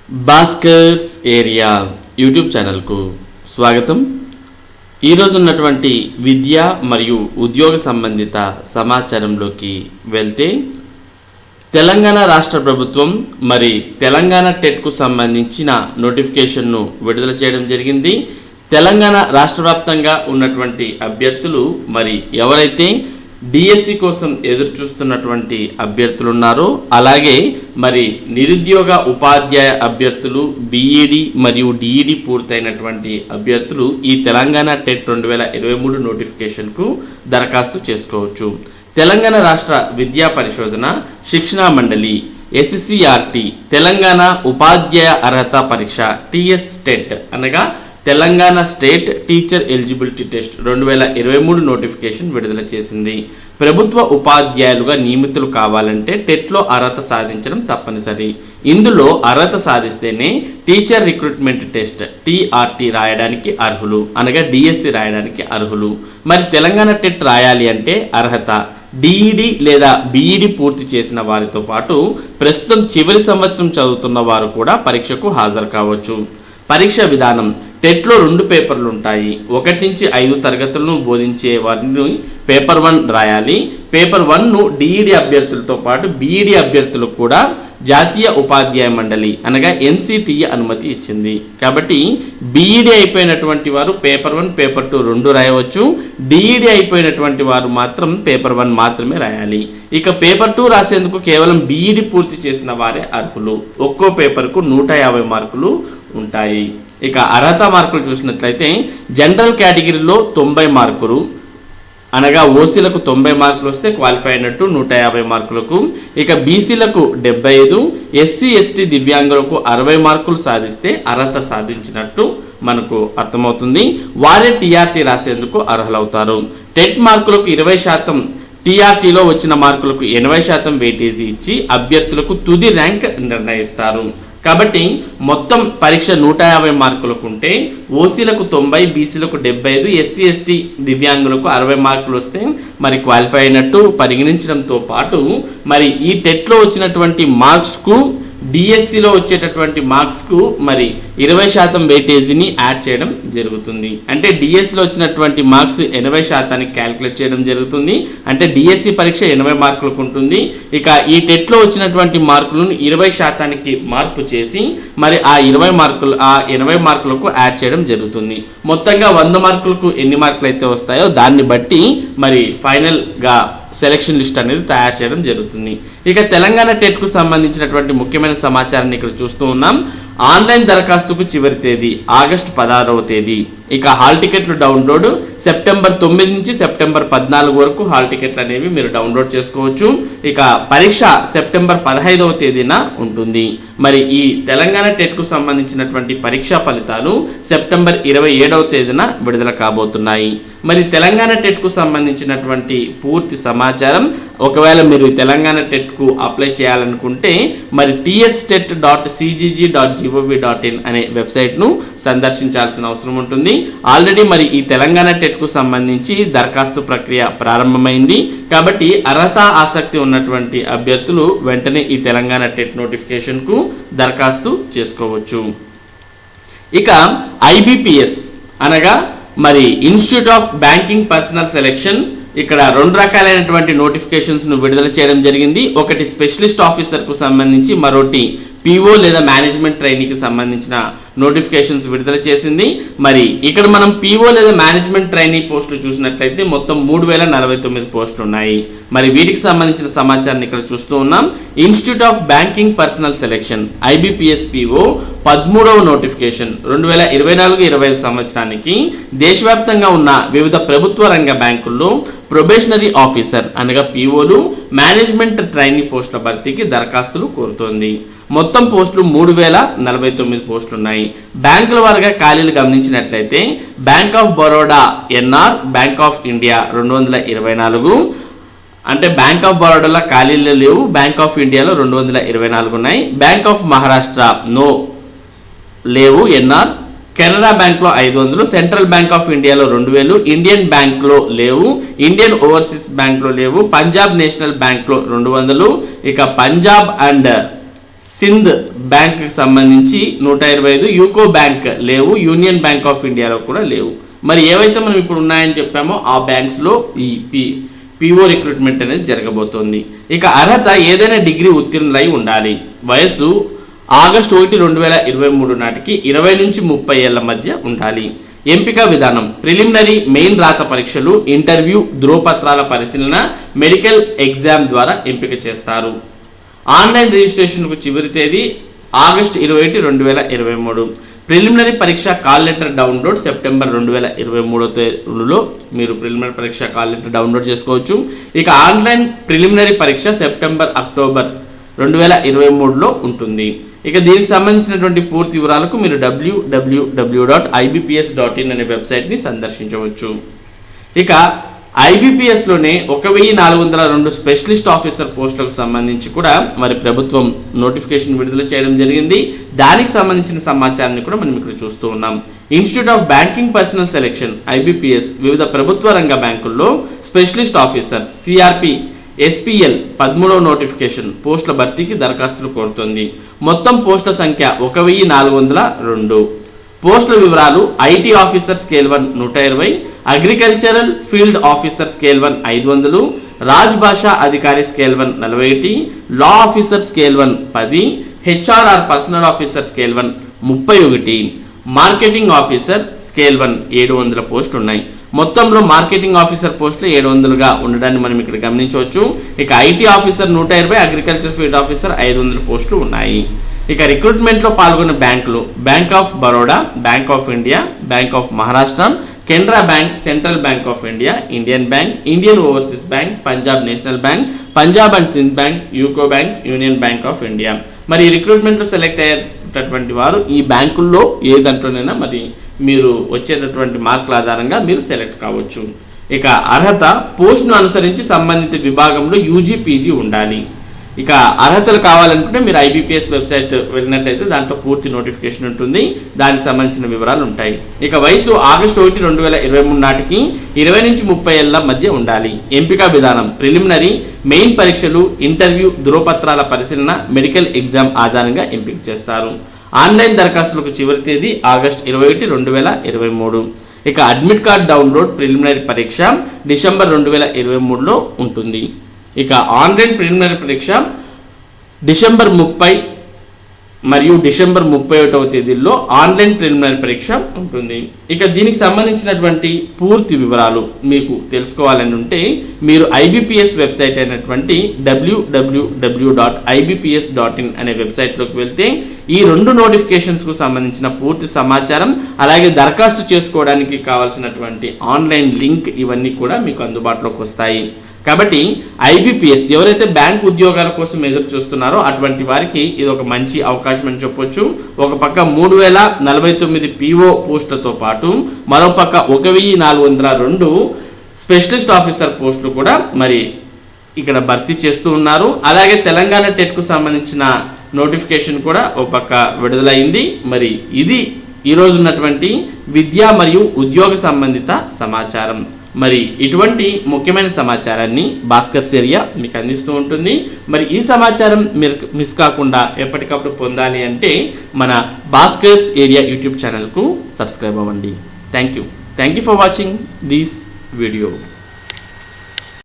Bhaskar's area YouTube ఛానల్కు స్వాగతం. ఈరోజు ఉన్నటువంటి విద్య మరియు ఉద్యోగ సంబంధిత సమాచారంలోకి వెళ్తే, తెలంగాణ రాష్ట్ర ప్రభుత్వం మరి తెలంగాణ టెట్కు సంబంధించిన నోటిఫికేషన్ను విడుదల చేయడం జరిగింది. తెలంగాణ రాష్ట్ర వ్యాప్తంగా ఉన్నటువంటి అభ్యర్థులు మరి ఎవరైతే డిఎస్సి కోసం ఎదురు చూస్తున్నటువంటి అభ్యర్థులు ఉన్నారో, అలాగే మరి నిరుద్యోగ ఉపాధ్యాయ అభ్యర్థులు, బీఈడి మరియు డిఈడి పూర్తయినటువంటి అభ్యర్థులు ఈ తెలంగాణ టెట్ 2023 నోటిఫికేషన్కు దరఖాస్తు చేసుకోవచ్చు. తెలంగాణ రాష్ట్ర విద్యా పరిశోధన శిక్షణా మండలి ఎస్సిఆర్టీ తెలంగాణ ఉపాధ్యాయ అర్హత పరీక్ష TET అనగా Telangana state teacher eligibility test 2023 notification విడుదల చేసింది. ప్రభుత్వ ఉపాధ్యాయులుగా నియమితులు కావాలంటే టెట్లో అర్హత సాధించడం తప్పనిసరి. ఇందులో అర్హత సాధిస్తేనే టీచర్ రిక్రూట్మెంట్ టెస్ట్ TET రాయడానికి అర్హులు, అనగా డిఎస్సి రాయడానికి అర్హులు. మరి తెలంగాణ టెట్ రాయాలి అంటే అర్హత డిఈడి లేదా బీఈడి పూర్తి చేసిన వారితో పాటు ప్రస్తుతం చివరి సంవత్సరం చదువుతున్న వారు కూడా పరీక్షకు హాజరు కావచ్చు. పరీక్ష విధానం: టెట్లో 2 పేపర్లు ఉంటాయి. 1 నుంచి 5 తరగతులను బోధించే వారిని పేపర్ 1 రాయాలి. పేపర్ 1ను డిఈడి అభ్యర్థులతో పాటు బీఈడి అభ్యర్థులకు కూడా జాతీయ ఉపాధ్యాయ మండలి అనగా NCTE అనుమతి ఇచ్చింది. కాబట్టి బీఈడి అయిపోయినటువంటి వారు పేపర్ 1, పేపర్ 2 2 రాయవచ్చు. డిఈడి అయిపోయినటువంటి వారు మాత్రం పేపర్ 1 మాత్రమే రాయాలి. ఇక పేపర్ 2 రాసేందుకు కేవలం బీఈడి పూర్తి చేసిన వారే అర్హులు. ఒక్కో పేపర్కు 150 మార్కులు ఉంటాయి. ఇక అర్హత మార్కులు చూసినట్లయితే జనరల్ కేటగిరీలో 90 మార్కులు, అనగా ఓసీలకు 90 మార్కులు వస్తే క్వాలిఫై అయినట్టు 150 మార్కులకు. ఇక బీసీలకు 75, ఎస్సీ ఎస్టీ దివ్యాంగులకు 60 మార్కులు సాధిస్తే అర్హత సాధించినట్టు మనకు అర్థమవుతుంది. వారే టీఆర్టీ రాసేందుకు అర్హులవుతారు. టెట్ మార్కులకు 20%, టీఆర్టీలో వచ్చిన మార్కులకు 80% వెయిటేజీ ఇచ్చి అభ్యర్థులకు తుది ర్యాంక్ నిర్ణయిస్తారు. కాబట్టి మొత్తం పరీక్ష 150 మార్కులకు ఉంటే ఓసీలకు 90, బీసీలకు 75, ఎస్సీ ఎస్టీ దివ్యాంగులకు 60 మార్కులు వస్తే మరి క్వాలిఫై అయినట్టు పరిగణించడంతో పాటు మరి ఈ టెట్లో వచ్చినటువంటి మార్క్స్కు డిఎస్సిలో వచ్చేటటువంటి మార్క్స్కు మరి 20% వెయిటేజీని యాడ్ చేయడం జరుగుతుంది. అంటే డిఎస్సిలో వచ్చినటువంటి మార్క్స్ 80% క్యాలిక్యులేట్ చేయడం జరుగుతుంది. అంటే డిఎస్సి పరీక్ష 80 మార్కులకు ఉంటుంది. ఇక ఈ టెట్లో వచ్చినటువంటి మార్కులను 20% మార్పు చేసి మరి ఆ 80 మార్కులకు యాడ్ చేయడం జరుగుతుంది. మొత్తంగా 100 మార్కులకు ఎన్ని మార్కులు అయితే వస్తాయో దాన్ని బట్టి మరి ఫైనల్గా సెలక్షన్ లిస్ట్ అనేది తయారు చేయడం జరుగుతుంది. ఇక తెలంగాణ టెట్కు సంబంధించినటువంటి ముఖ్యమైన సమాచారాన్ని ఇక్కడ చూస్తూ ఉన్నాం. ఆన్లైన్ దరఖాస్తుకు చివరి తేదీ ఆగస్టు 16వ తేదీ. ఇక హాల్ టికెట్లు డౌన్లోడ్ సెప్టెంబర్ 9 నుంచి సెప్టెంబర్ 14 వరకు హాల్ టికెట్లు అనేవి మీరు డౌన్లోడ్ చేసుకోవచ్చు. ఇక పరీక్ష సెప్టెంబర్ 15వ తేదీన ఉంటుంది. మరి ఈ తెలంగాణ టెట్కు సంబంధించినటువంటి పరీక్షా ఫలితాలు సెప్టెంబర్ 27వ తేదీన విడుదల కాబోతున్నాయి. మరి తెలంగాణ టెట్కు సంబంధించినటువంటి పూర్తి సమాచారం, ఒకవేళ మీరు తెలంగాణ టెట్కు అప్లై చేయాలనుకుంటే మరి tstet.cgg.gov.in అనే వెబ్సైట్ను సందర్శించాల్సిన అవసరం ఉంటుంది. ఆల్రెడీ మరి ఈ తెలంగాణ టెట్కు సంబంధించి దరఖాస్తు ప్రక్రియ ప్రారంభమైంది. కాబట్టి అర్హత ఆసక్తి ఉన్నటువంటి అభ్యర్థులు వెంటనే ఈ తెలంగాణ టెట్ నోటిఫికేషన్కు దరఖాస్తు చేసుకోవచ్చు. ఇక IBPS అనగా మరి institute of banking personnel selection ఇక్కడ 2 రకాలైనటువంటి నోటిఫికేషన్స్ను విడుదల చేయడం జరిగింది. ఒకటి స్పెషలిస్ట్ ఆఫీసర్కు సంబంధించి, మరొకటి PO లేదా మేనేజ్మెంట్ ట్రైనీకి సంబంధించిన నోటిఫికేషన్స్ విడుదల చేసింది. మరి ఇక్కడ మనం PO లేదా మేనేజ్మెంట్ ట్రైనీ పోస్టులు చూసినట్లయితే మొత్తం 3049 పోస్టులు ఉన్నాయి. మరి వీటికి సంబంధించిన సమాచారాన్ని ఇక్కడ చూస్తూ ఉన్నాం. Institute of banking personnel selection IBPS PO 13వ నోటిఫికేషన్ 2024-25 సంవత్సరానికి దేశవ్యాప్తంగా ఉన్న వివిధ ప్రభుత్వ రంగ బ్యాంకుల్లో ప్రొబేషనరీ ఆఫీసర్ అనగా POలు, మేనేజ్మెంట్ ట్రైనీ పోస్టుల భర్తీకి దరఖాస్తులు కోరుతోంది. మొత్తం పోస్టులు 3049 పోస్టులు ఉన్నాయి. బ్యాంకుల వారుగా ఖాళీలు గమనించినట్లయితే bank of Baroda NR, bank of India 224, అంటే బ్యాంక్ ఆఫ్ బరోడాలో ఖాళీలు లేవు, బ్యాంక్ ఆఫ్ ఇండియాలో 224 ఉన్నాయి. బ్యాంక్ ఆఫ్ మహారాష్ట్ర నో లేవు NR, కెనరా బ్యాంక్లో 500, సెంట్రల్ బ్యాంక్ ఆఫ్ ఇండియాలో 2000, ఇండియన్ బ్యాంక్లో లేవు, ఇండియన్ ఓవర్సీస్ బ్యాంక్లో లేవు, పంజాబ్ నేషనల్ బ్యాంక్లో 200, ఇక పంజాబ్ అండ్ సింధ్ బ్యాంక్కి సంబంధించి 125, యూకో బ్యాంక్ లేవు, యూనియన్ బ్యాంక్ ఆఫ్ ఇండియాలో కూడా లేవు. మరి ఏవైతే మనం ఇప్పుడు ఉన్నాయని చెప్పామో ఆ బ్యాంక్స్లో ఈ పిఓ రిక్రూట్మెంట్ అనేది జరగబోతోంది. ఇక అర్హత ఏదైనా డిగ్రీ ఉత్తీర్ణులై ఉండాలి. వయసు ఆగస్టు 1, 2023 నాటికి 20 నుంచి 30 ఏళ్ల మధ్య ఉండాలి. ఎంపిక విధానం ప్రిలిమినరీ, మెయిన్ రాత పరీక్షలు, ఇంటర్వ్యూ, ధ్రువపత్రాల పరిశీలన, మెడికల్ ఎగ్జామ్ ద్వారా ఎంపిక చేస్తారు. ఆన్లైన్ రిజిస్ట్రేషన్కు చివరి తేదీ ఆగస్టు 21, 2023. ప్రిలిమినరీ పరీక్ష కాల్ లెటర్ డౌన్లోడ్ సెప్టెంబర్ 2023లో మీరు ప్రిలిమినరీ పరీక్ష కాల్ లెటర్ డౌన్లోడ్ చేసుకోవచ్చు. ఇక ఆన్లైన్ ప్రిలిమినరీ పరీక్ష సెప్టెంబర్, అక్టోబర్ 2023లో ఉంటుంది. ఇక దీనికి సంబంధించినటువంటి పూర్తి వివరాలకు మీరు www.ibps.in అనే వెబ్సైట్ని సందర్శించవచ్చు. ఇక ఐబీపీఎస్లోనే 1402 స్పెషలిస్ట్ ఆఫీసర్ పోస్టులకు సంబంధించి కూడా మరి ప్రభుత్వం నోటిఫికేషన్ విడుదల చేయడం జరిగింది. దానికి సంబంధించిన సమాచారాన్ని కూడా మనం ఇక్కడ చూస్తూ ఉన్నాం. Institute of banking personnel selection IBPS వివిధ ప్రభుత్వ రంగ బ్యాంకుల్లో స్పెషలిస్ట్ ఆఫీసర్ సిఆర్పి ఎస్పీఎల్ 13వ నోటిఫికేషన్ పోస్టుల భర్తీకి దరఖాస్తులు కోరుతోంది. మొత్తం పోస్టుల సంఖ్య 1402. పోస్టుల వివరాలు IT officer scale 1 120, agricultural field officer scale 1 500, Raj భాషా అధికారి scale 1 41, law officer scale 1 10, హెచ్ఆర్ఆర్ personnel officer scale 1 31, marketing officer scale 1 700 పోస్టులు ఉన్నాయి. మొత్తంలో మార్కెటింగ్ ఆఫీసర్ పోస్టులు 700గా ఉండడాన్ని మనం ఇక్కడ గమనించవచ్చు. ఇక IT officer 120, agriculture field officer 500 పోస్టులు ఉన్నాయి. ఇక రిక్రూట్మెంట్లో పాల్గొన్న బ్యాంకులు bank of Baroda, bank of India, bank of Maharashtra, Canara bank, central bank of India, Indian bank, Indian overseas bank, Punjab national bank, Punjab and Sindh bank, UCO bank, union bank of India. మరి రిక్రూట్మెంట్లో select అయ్యేటటువంటి వారు ఈ బ్యాంకుల్లో ఏ దాంట్లోనైనా మరి మీరు వచ్చేటటువంటి మార్కుల ఆధారంగా మీరు సెలెక్ట్ కావచ్చు. ఇక అర్హత పోస్ట్ను అనుసరించి సంబంధిత విభాగంలో యూజీ, పీజీ ఉండాలి. ఇక అర్హతలు కావాలనుకుంటే మీరు ఐబీపీఎస్ వెబ్సైట్ వెళ్ళినట్టయితే దాంట్లో పూర్తి నోటిఫికేషన్ ఉంటుంది, దానికి సంబంధించిన వివరాలు ఉంటాయి. ఇక వయసు ఆగస్టు 1, 2023 నాటికి 20 నుంచి 30 ఏళ్ల మధ్య ఉండాలి. ఎంపిక విధానం ప్రిలిమినరీ, మెయిన్ పరీక్షలు, ఇంటర్వ్యూ, ధ్రువపత్రాల పరిశీలన, మెడికల్ ఎగ్జామ్ ఆధారంగా ఎంపిక చేస్తారు. ఆన్లైన్ దరఖాస్తులకు చివరి తేదీ ఆగస్టు 21, 2023. ఇక అడ్మిట్ కార్డ్ డౌన్లోడ్ ప్రిలిమినరీ పరీక్ష డిసెంబర్ 2023లో ఉంటుంది. ఇక ఆన్లైన్ ప్రిలిమినరీ పరీక్ష డిసెంబర్ 30 మరియు డిసెంబర్ 31వ తేదీల్లో ఆన్లైన్ ప్రిలిమినరీ పరీక్ష ఉంటుంది. ఇక దీనికి సంబంధించినటువంటి పూర్తి వివరాలు మీకు తెలుసుకోవాలని ఉంటే మీరు ఐబీపీఎస్ వెబ్సైట్ అయినటువంటి www.ibps.in అనే వెబ్సైట్లోకి వెళ్తే ఈ 2 నోటిఫికేషన్స్కు సంబంధించిన పూర్తి సమాచారం, అలాగే దరఖాస్తు చేసుకోవడానికి కావాల్సినటువంటి ఆన్లైన్ లింక్ ఇవన్నీ కూడా మీకు అందుబాటులోకి వస్తాయి. కాబట్టి ఐబీపీఎస్ ఎవరైతే బ్యాంక్ ఉద్యోగాల కోసం ఎదురు చూస్తున్నారో అటువంటి వారికి ఇది ఒక మంచి అవకాశం అని చెప్పొచ్చు. ఒక పక్క 3049 పీఓ పోస్టులతో పాటు మరోపక్క 1402 స్పెషలిస్ట్ ఆఫీసర్ పోస్టులు కూడా మరి ఇక్కడ భర్తీ చేస్తూ ఉన్నారు. అలాగే తెలంగాణ టెట్కు సంబంధించిన నోటిఫికేషన్ కూడా ఒక పక్క విడుదలైంది. మరి ఇది ఈరోజు ఉన్నటువంటి విద్యా మరియు ఉద్యోగ సంబంధిత సమాచారం. మరి ఇటువంటి ముఖ్యమైన సమాచారాన్ని భాస్కర్స్ ఏరియా మీకు అందిస్తూ ఉంటుంది. మరి ఈ సమాచారం మీరు మిస్ కాకుండా ఎప్పటికప్పుడు పొందాలి అంటే మన భాస్కర్స్ ఏరియా యూట్యూబ్ ఛానల్కు సబ్స్క్రైబ్ అవ్వండి. Thank you for watching this video.